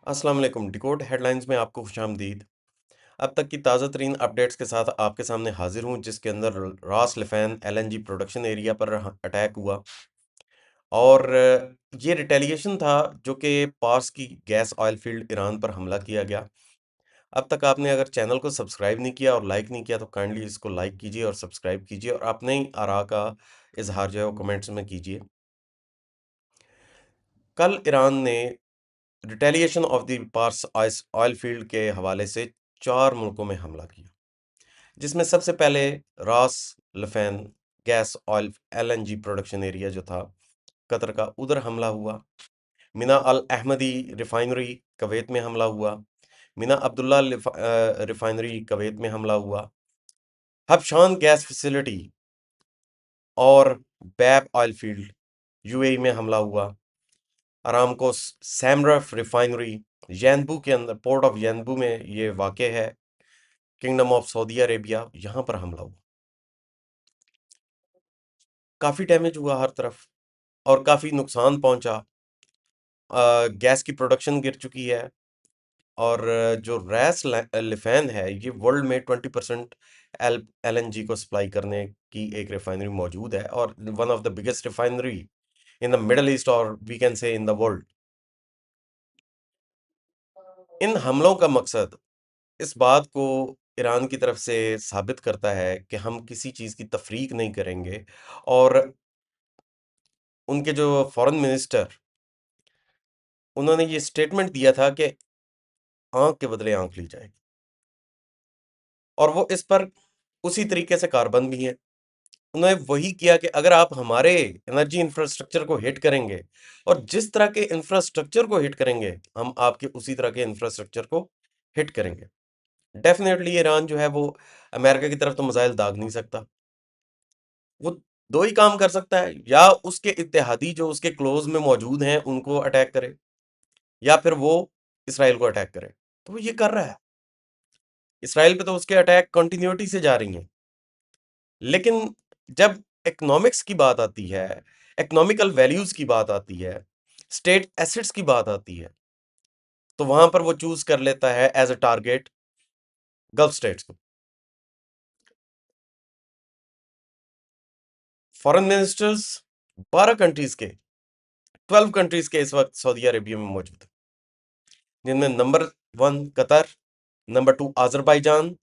अस्सलाम वालेकुम। Decode headlines में आपको खुशामदीद। अब तक की ताज़ा तरीन अपडेट्स के साथ आपके सामने हाजिर हूँ, जिसके अंदर रास लफैन एलएनजी प्रोडक्शन एरिया पर अटैक हुआ और ये रिटेलिएशन था जो कि पार्स की गैस ऑयल फील्ड ईरान पर हमला किया गया। अब तक आपने अगर चैनल को सब्सक्राइब नहीं किया और लाइक नहीं किया तो काइंडली इसको लाइक कीजिए और सब्सक्राइब कीजिए और अपने ही आरा का इजहार जो है वो कमेंट्स में कीजिए। कल ईरान ने retaliation of the Pars oil field के हवाले से 4 मुल्कों में हमला किया, जिसमें सबसे पहले Ras Laffan gas oil LNG production area जो था कतर का, उधर हमला हुआ। Mina Al Ahmadi refinery Kuwait में हमला हुआ। मिना अब्दुल्ला रिफाइनरी कवैत में हमला हुआ। हबशान गैस फैसिलिटी और बैब ऑयल फील्ड यूएई में हमला हुआ। अरामको सैमरफ रिफाइनरी यैनबू के अंदर, पोर्ट ऑफ यैनबू में ये वाक़ है, किंगडम ऑफ सऊदी अरेबिया, यहाँ पर हमला हुआ। काफ़ी डैमेज हुआ हर तरफ और काफ़ी नुकसान पहुंचा। गैस की प्रोडक्शन गिर चुकी है और जो रैस लिफैन है ये वर्ल्ड में 20% एलएनजी को सप्लाई करने की एक रिफाइनरी मौजूद है और one of the biggest refinery in the Middle East और we can say in the world. इन हमलों का मकसद इस बात को ईरान की तरफ से साबित करता है कि हम किसी चीज़ की तफरीक नहीं करेंगे और उनके जो फॉरेन मिनिस्टर, उन्होंने ये स्टेटमेंट दिया था कि आंख के बदले आंख ली जाएगी और वो इस पर उसी तरीके से कारबंद भी हैं। उन्होंने वही किया कि अगर आप हमारे एनर्जी इंफ्रास्ट्रक्चर को हिट करेंगे और जिस तरह के इंफ्रास्ट्रक्चर को हिट करेंगे, हम आपके उसी तरह के इंफ्रास्ट्रक्चर को हिट करेंगे। डेफिनेटली ईरान जो है वो अमेरिका की तरफ तो मिसाइल दाग नहीं सकता। वो दो ही काम कर सकता है, या उसके इत्तेहादी जो उसके क्लोज में मौजूद हैं उनको अटैक करे, या फिर वो इसराइल को अटैक करे। तो वो ये कर रहा है। इसराइल पे तो उसके अटैक कंटिन्यूटी से जा रही हैं, लेकिन जब इकोनॉमिक्स की बात आती है, इकोनॉमिकल वैल्यूज की बात आती है, स्टेट एसेट्स की बात आती है, तो वहां पर वो चूज कर लेता है as a target gulf states को। फॉरेन मिनिस्टर्स 12 कंट्रीज के, 12 कंट्रीज के इस वक्त सऊदी अरेबिया में मौजूद है, जिनमें number 1 Qatar, number 2 Azerbaijan,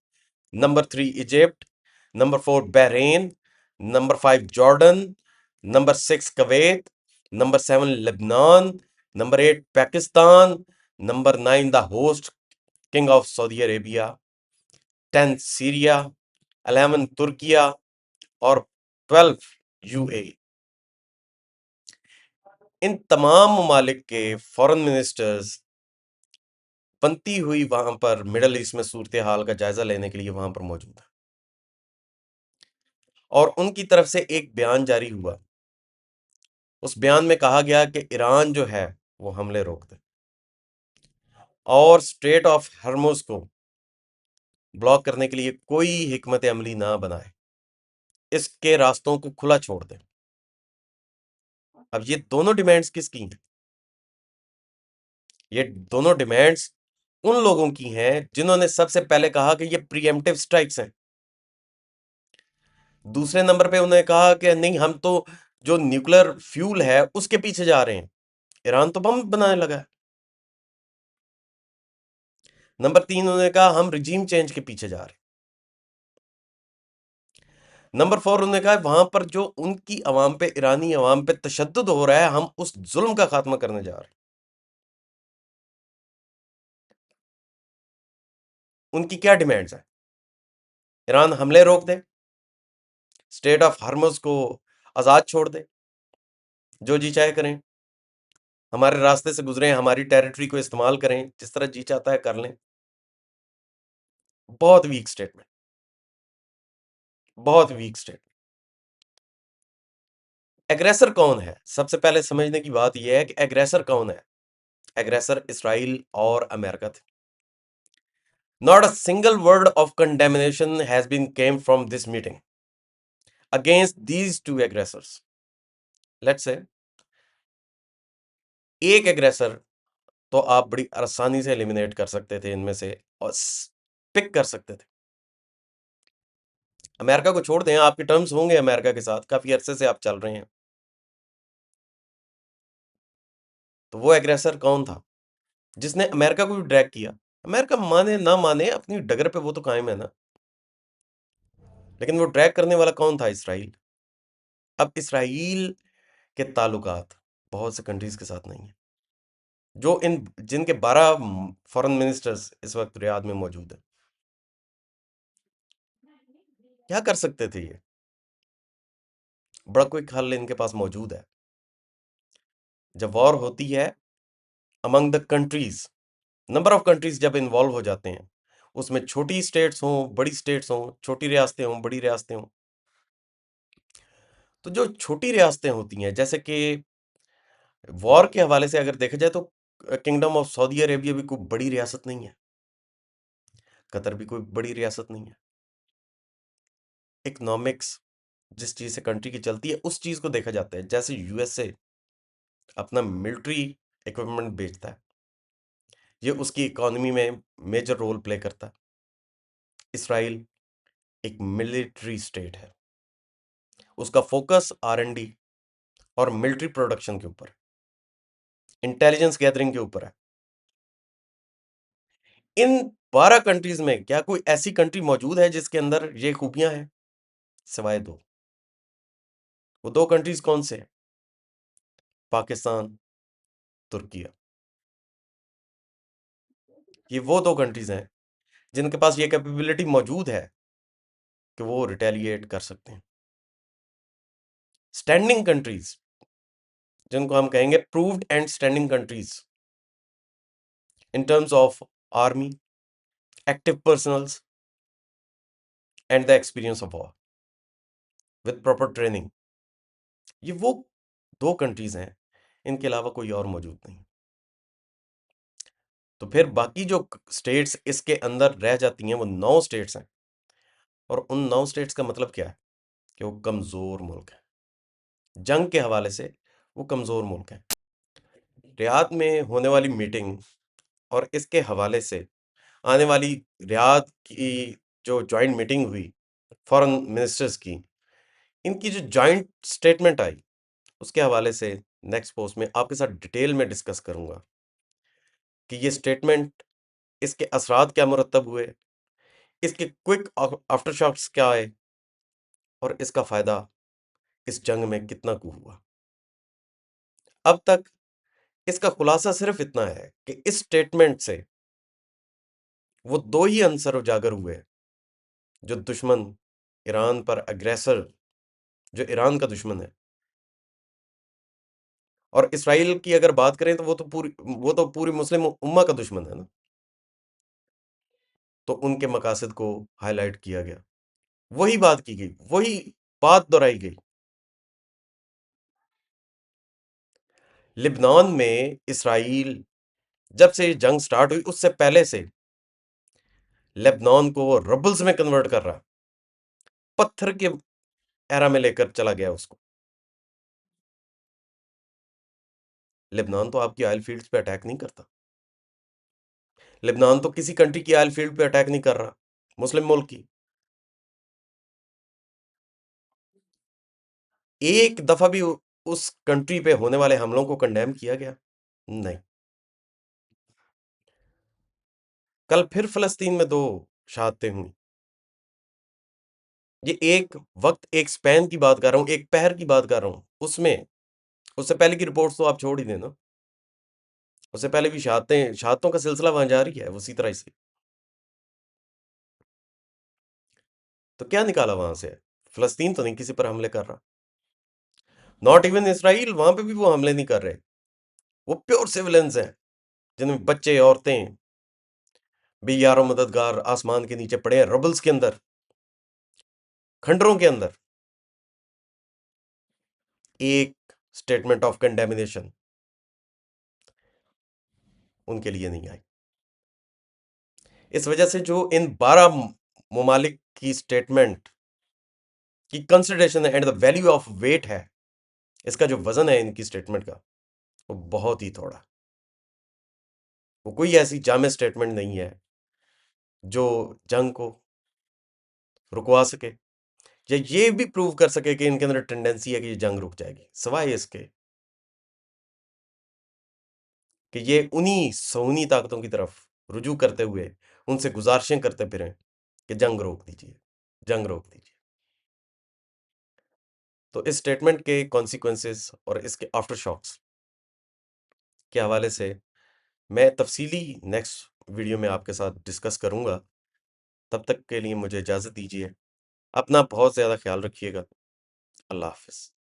number 3 Egypt, number 4 Bahrain, number 5 Jordan, number 6 Kuwait, number 7 Lebanon, number 8 Pakistan, number 9 the host king of Saudi Arabia, 10 Syria, 11 Türkiye और 12 यूएई। इन तमाम ममालिक के फॉरेन मिनिस्टर्स बनती हुई वहां पर मिडल ईस्ट में सूरत हाल का जायजा लेने के लिए वहां पर मौजूद है और उनकी तरफ से एक बयान जारी हुआ। उस बयान में कहा गया कि ईरान जो है वो हमले रोक दे और स्ट्रेट ऑफ हर्मुज को ब्लॉक करने के लिए कोई हिकमत अमली ना बनाए, इसके रास्तों को खुला छोड़ दे। अब ये दोनों डिमांड्स किसकी हैं? ये दोनों डिमांड्स उन लोगों की हैं जिन्होंने सबसे पहले कहा कि ये प्रीएम्प्टिव स्ट्राइक्स हैं। दूसरे नंबर पे उन्होंने कहा कि नहीं, हम तो जो न्यूक्लियर फ्यूल है उसके पीछे जा रहे हैं, ईरान तो बम बनाने लगा है। नंबर 3 उन्होंने कहा हम रिजीम चेंज के पीछे जा रहे हैं। नंबर 4 उन्होंने कहा वहां पर जो उनकी अवाम पे, ईरानी अवाम पे तशद्दुद हो रहा है, हम उस जुल्म का खात्मा करने जा रहे हैं। उनकी क्या डिमांड्स है? ईरान हमले रोक दे, स्टेट ऑफ हॉर्मुज को आजाद छोड़ दे, जो जी चाहे करें, हमारे रास्ते से गुजरें, हमारी टेरिटरी को इस्तेमाल करें, जिस तरह जी चाहता है कर लें। बहुत वीक स्टेटमेंट, बहुत वीक स्टेटमेंट। एग्रेसर कौन है? सबसे पहले समझने की बात यह है कि एग्रेसर कौन है। एग्रेसर इसराइल और अमेरिका थे। Not a single word of condemnation has been came from this meeting against these two aggressors. Let's say एक एग्रेसर तो आप बड़ी आसानी से एलिमिनेट कर सकते थे इनमें से और पिक कर सकते थे। अमेरिका को छोड़ दें, आपके टर्म्स होंगे अमेरिका के साथ, काफी अरसे से आप चल रहे हैं। तो वो एग्रेसर कौन था जिसने अमेरिका को भी ड्रैग किया? अमेरिका माने ना माने अपनी डगर पे वो तो कायम है ना, लेकिन वो ड्रैग करने वाला कौन था? इसराइल। अब इसराइल के ताल्लुकात बहुत से कंट्रीज के साथ नहीं है, जो इन जिनके 12 फॉरेन मिनिस्टर्स इस वक्त रियाद में मौजूद है। क्या कर सकते थे ये? बड़ा कोई हल इनके पास मौजूद है। जब वॉर होती है among the countries, number of countries जब इन्वॉल्व हो जाते हैं, उसमें छोटी स्टेट्स हों, बड़ी स्टेट्स हों, छोटी रियासतें हों, बड़ी रियासतें हों, तो जो छोटी रियासतें होती हैं, जैसे कि वॉर के हवाले से अगर देखा जाए तो किंगडम ऑफ सऊदी अरेबिया भी कोई बड़ी रियासत नहीं है, कतर भी कोई बड़ी रियासत नहीं है। इकोनॉमिक्स जिस चीज से कंट्री की चलती है उस चीज को देखा जाता है। जैसे यूएसए अपना मिलिट्री इक्विपमेंट बेचता है, ये उसकी इकोनॉमी में मेजर रोल प्ले करता है। इसराइल एक मिलिट्री स्टेट है, उसका फोकस आर&डी और मिलिट्री प्रोडक्शन के ऊपर, इंटेलिजेंस गैदरिंग के ऊपर है। इन 12 कंट्रीज में क्या कोई ऐसी कंट्री मौजूद है जिसके अंदर ये खूबियां हैं? सिवाय दो। वो दो कंट्रीज कौन से हैं? पाकिस्तान, तुर्की। ये वो दो कंट्रीज हैं जिनके पास ये कैपेबिलिटी मौजूद है कि वो रिटेलिएट कर सकते हैं। स्टैंडिंग कंट्रीज, जिनको हम कहेंगे proved and standing countries in terms of army, active personnels and the experience of war with proper training, ये वो दो कंट्रीज हैं, इनके अलावा कोई और मौजूद नहीं। तो फिर बाकी जो स्टेट्स इसके अंदर रह जाती हैं वो 9 स्टेट्स हैं, और उन 9 स्टेट्स का मतलब क्या है कि वो कमजोर मुल्क है, जंग के हवाले से वो कमजोर मुल्क है। रियाद में होने वाली मीटिंग और इसके हवाले से आने वाली रियाद की जो जॉइंट मीटिंग हुई फॉरेन मिनिस्टर्स की, इनकी जो जॉइंट स्टेटमेंट आई, उसके हवाले से नेक्स्ट पोस्ट में आपके साथ डिटेल में डिस्कस करूंगा कि ये स्टेटमेंट, इसके असरात क्या मुरतब हुए, इसके क्विक आफ्टर शॉक्स क्या आए, और इसका फायदा इस जंग में कितना को हुआ। अब तक इसका खुलासा सिर्फ इतना है कि इस स्टेटमेंट से वो दो ही आंसर उजागर हुए जो दुश्मन ईरान पर अग्रेसर, जो ईरान का दुश्मन है। और इसराइल की अगर बात करें तो वो तो पूरी मुस्लिम उम्मा का दुश्मन है ना। तो उनके मकासद को हाईलाइट किया गया, वही बात की गई, वही बात दोहराई गई। लिबनान में इसराइल जब से जंग स्टार्ट हुई उससे पहले से लेबनान को वो रबल्स में कन्वर्ट कर रहा, पत्थर के एरा में लेकर चला गया उसको। लेबनान तो आपकी ऑयल फील्ड्स पे अटैक नहीं करता, लेबनान तो किसी कंट्री की ऑयल फील्ड पे अटैक नहीं कर रहा, मुस्लिम मुल्क की। एक दफा भी उस कंट्री पे होने वाले हमलों को कंडेम किया गया? नहीं। कल फिर फलस्तीन में दो शहादतें हुई। ये एक वक्त, एक स्पैन की बात कर रहा हूं, एक पहर की बात कर रहा हूं, उसमें उससे पहले की रिपोर्ट्स तो आप छोड़ ही देना, उससे पहले भी शहादतों का सिलसिला वहां जारी है उसी तरह से। तो क्या निकाला वहां से? फलस्तीन तो नहीं किसी पर हमले कर रहा, नॉट इवन इसराइल, वहां पे भी वो हमले नहीं कर रहे। वो प्योर सिविलियंस हैं जिनमें बच्चे, औरतें, बेयारो मददगार आसमान के नीचे पड़े हैं, रबल्स के अंदर, खंडरों के अंदर। एक स्टेटमेंट ऑफ कंडेमिनेशन उनके लिए नहीं आई। इस वजह से जो इन 12 ममालिक की स्टेटमेंट की consideration and the value of weight है, इसका जो वजन है इनकी स्टेटमेंट का, वो बहुत ही थोड़ा। वो कोई ऐसी जामिया स्टेटमेंट नहीं है जो जंग को रुकवा सके या ये भी प्रूव कर सके कि इनके अंदर टेंडेंसी है कि ये जंग रुक जाएगी, सिवाय इसके कि ये उन्हीं सूनी ताकतों की तरफ रुजू करते हुए उनसे गुजारिशें करते फिरें कि जंग रोक दीजिए, जंग रोक दीजिए। तो इस स्टेटमेंट के कॉन्सिक्वेंसेस और इसके आफ्टर शॉक्स के हवाले से मैं तफसीली नेक्स्ट वीडियो में आपके साथ डिस्कस करूंगा। तब तक के लिए मुझे इजाज़त दीजिए। अपना बहुत ज़्यादा ख्याल रखिएगा। अल्लाह हाफ़िज़।